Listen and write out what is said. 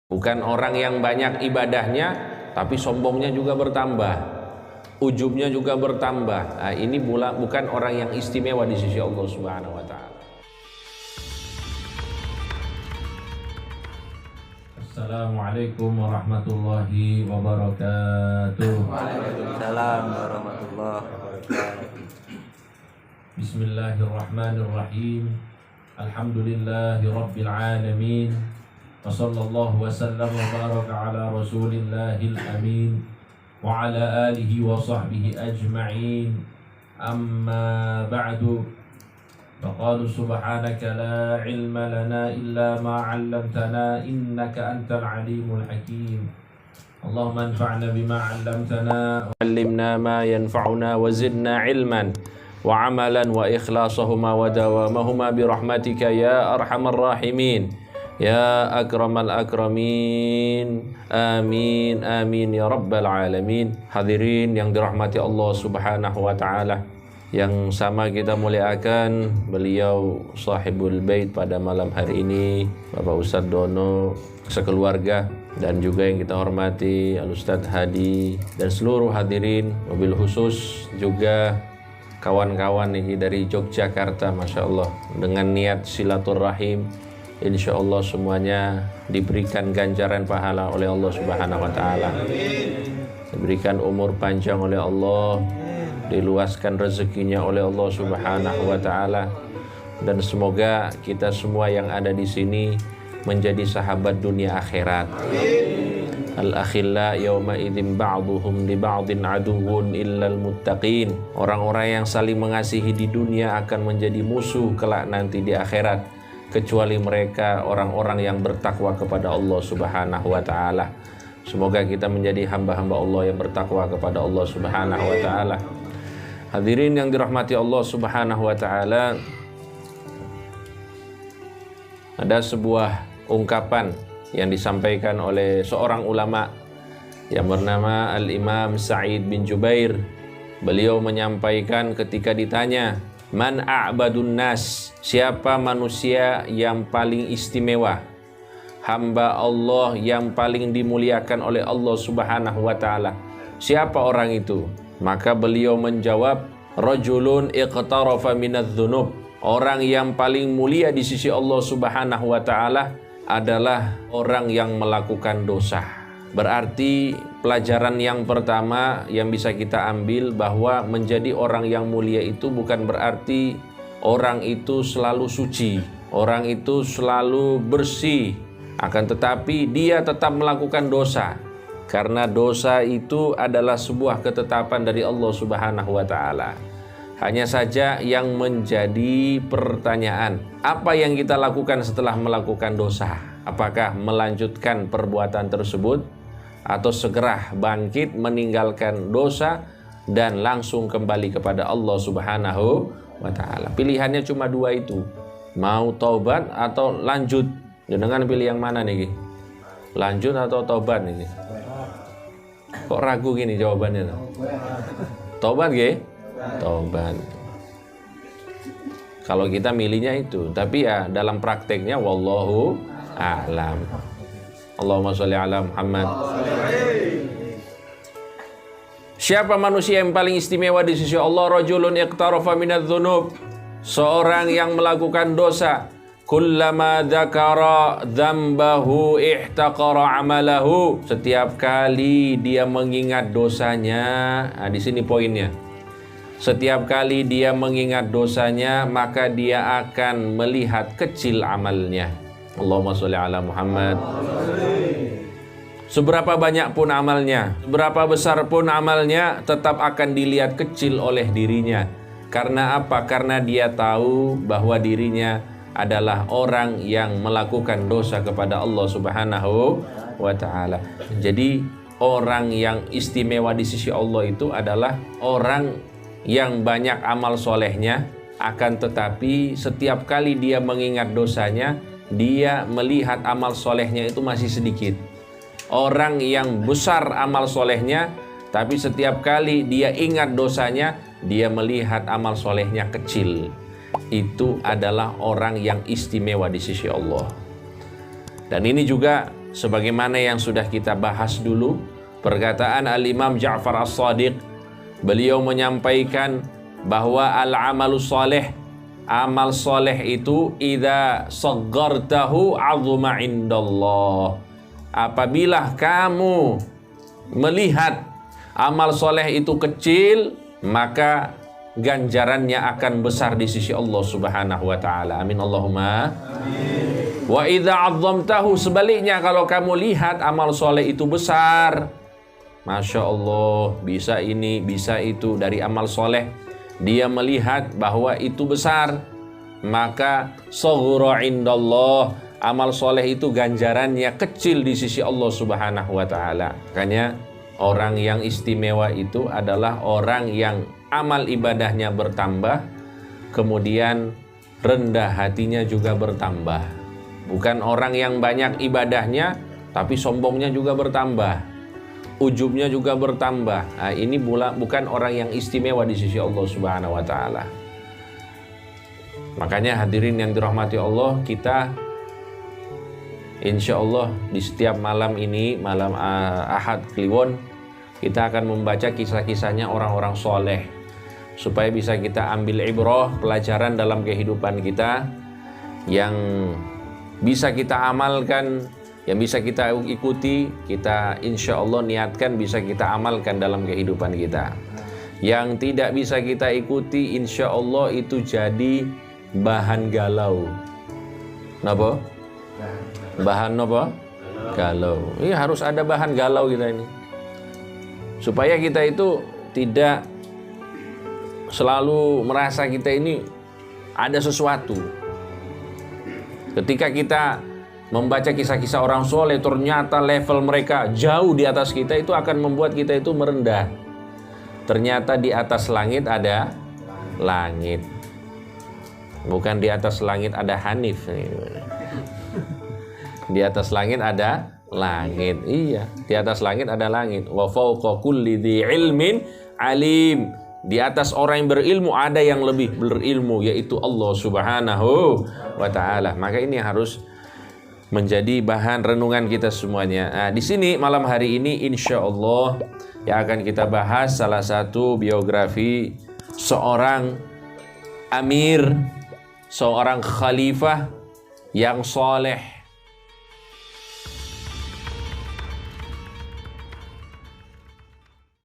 Bukan orang yang banyak ibadahnya, tapi sombongnya juga bertambah, ujubnya juga bertambah. Nah, ini bukan orang yang istimewa di sisi Allah Subhanahu wa Ta'ala. Assalamualaikum warahmatullahi wabarakatuh. Waalaikumsalam warahmatullahi wabarakatuh. Bismillahirrahmanirrahim. Alhamdulillahi rabbil alamin. Wa sallallahu wa sallam wa baraka ala rasulillahil amin wa ala alihi wa sahbihi ajma'in. Amma ba'du. فقالوا سبحانك لا علم لنا إلا ما علمتنا إنك أنت العليم الحكيم اللهم انفعنا بما علمتنا علمنا ما ينفعنا وزدنا علما وعملا وإخلاصهما ودوامهما برحمتك يا أرحم الراحمين يا أكرم الأكرمين آمين آمين يا رب العالمين. Hadirin yang dirahmati Allah Subhanahu wa Ta'ala, yang sama kita muliakan beliau sahibul bait pada malam hari ini, Bapak Ustadz Dono sekeluarga, dan juga yang kita hormati Al Ustadz Hadi dan seluruh hadirin, mobil khusus juga kawan-kawan ini dari Yogyakarta, Masya Allah, dengan niat silaturahim. Insya Allah semuanya diberikan ganjaran pahala oleh Allah Subhanahu wa Ta'ala, diberikan umur panjang oleh Allah, diluaskan rezekinya oleh Allah Subhanahu wa Ta'ala, dan semoga kita semua yang ada di sini menjadi sahabat dunia akhirat. Al-akhilla yawma idzin ba'duhum li ba'din aduwwun illal muttaqin. Orang-orang yang saling mengasihi di dunia akan menjadi musuh kelak nanti di akhirat, kecuali mereka orang-orang yang bertakwa kepada Allah Subhanahu wa Ta'ala. Semoga kita menjadi hamba-hamba Allah yang bertakwa kepada Allah Subhanahu wa Ta'ala. Hadirin yang dirahmati Allah Subhanahu wa Ta'ala, ada sebuah ungkapan yang disampaikan oleh seorang ulama yang bernama Al-Imam Sa'id bin Jubair. Beliau menyampaikan ketika ditanya, "Man a'badun nas?" Siapa manusia yang paling istimewa, hamba Allah yang paling dimuliakan oleh Allah Subhanahu wa Ta'ala? Siapa orang itu? Maka beliau menjawab, rajulun iqtarafa minadz-dzunub. Orang yang paling mulia di sisi Allah Subhanahu wa Ta'ala adalah orang yang melakukan dosa. Berarti pelajaran yang pertama yang bisa kita ambil bahwa menjadi orang yang mulia itu bukan berarti orang itu selalu suci, orang itu selalu bersih, akan tetapi dia tetap melakukan dosa. Karena dosa itu adalah sebuah ketetapan dari Allah Subhanahu wa Ta'ala. Hanya saja yang menjadi pertanyaan, apa yang kita lakukan setelah melakukan dosa? Apakah melanjutkan perbuatan tersebut atau segera bangkit meninggalkan dosa dan langsung kembali kepada Allah Subhanahu wa Ta'ala? Pilihannya cuma dua itu, mau taubat atau lanjut. Dengan pilih yang mana nih? Lanjut atau taubat nih? Kok ragu gini jawabannya? Taubat ge? Taubat. Kalau kita milihnya itu, tapi ya dalam prakteknya wallahu a'lam. Allahumma sholli ala Muhammad. Siapa manusia yang paling istimewa di sisi Allah? Rajulun iqtarafa minadz-dzunub. Seorang yang melakukan dosa. Kullama dzakara dzambahu ihtaqara amalahu. Setiap kali dia mengingat dosanya, nah di sini poinnya. Setiap kali dia mengingat dosanya, maka dia akan melihat kecil amalnya. Allahumma sholli ala Muhammad. Seberapa banyak pun amalnya, seberapa besar pun amalnya, tetap akan dilihat kecil oleh dirinya. Karena apa? Karena dia tahu bahwa dirinya adalah orang yang melakukan dosa kepada Allah Subhanahu wa Ta'ala. Jadi orang yang istimewa di sisi Allah itu adalah orang yang banyak amal solehnya, akan tetapi setiap kali dia mengingat dosanya, dia melihat amal solehnya itu masih sedikit. Orang yang besar amal solehnya, tapi setiap kali dia ingat dosanya, dia melihat amal solehnya kecil. Itu adalah orang yang istimewa di sisi Allah. Dan ini juga sebagaimana yang sudah kita bahas dulu, perkataan Al-Imam Ja'far As-Shadiq, beliau menyampaikan bahwa al-amalu salih, amal soleh itu idza saggartahu 'azuma indallah. Apabila kamu melihat amal soleh itu kecil, maka ganjarannya akan besar di sisi Allah Subhanahu wa taala. Amin Allahumma. Amin. Wa idza 'azzamtahu, sebaliknya kalau kamu lihat amal soleh itu besar, Masya Allah, bisa ini, bisa itu dari amal soleh, dia melihat bahwa itu besar, maka saghura indallah, amal soleh itu ganjarannya kecil di sisi Allah Subhanahu wa taala. Makanya orang yang istimewa itu adalah orang yang amal ibadahnya bertambah, kemudian rendah hatinya juga bertambah. Bukan orang yang banyak ibadahnya tapi sombongnya juga bertambah, ujubnya juga bertambah. Nah, ini bukan orang yang istimewa di sisi Allah Subhanahu wa taala. Makanya hadirin yang dirahmati Allah, kita insya Allah di setiap malam ini, malam Ahad Kliwon, kita akan membaca kisah-kisahnya orang-orang soleh, supaya bisa kita ambil ibrah, pelajaran dalam kehidupan kita, yang bisa kita amalkan, yang bisa kita ikuti, kita insya Allah niatkan bisa kita amalkan dalam kehidupan kita. Yang tidak bisa kita ikuti, insya Allah itu jadi bahan galau. Napa? Bahan apa? Galau. Ini harus ada bahan galau kita ini, supaya kita itu tidak selalu merasa kita ini ada sesuatu. Ketika kita membaca kisah-kisah orang soleh, ternyata level mereka jauh di atas kita, itu akan membuat kita itu merendah. Ternyata di atas langit ada langit, bukan di atas langit ada Hanif. Di atas langit ada langit. Iya, di atas langit ada langit. Wa fawqa kulli dzi ilmin alim. Di atas orang yang berilmu ada yang lebih berilmu, yaitu Allah Subhanahu wa taala. Maka ini harus menjadi bahan renungan kita semuanya. Nah, di sini malam hari ini insya Allah yang akan kita bahas salah satu biografi seorang amir, seorang khalifah yang soleh,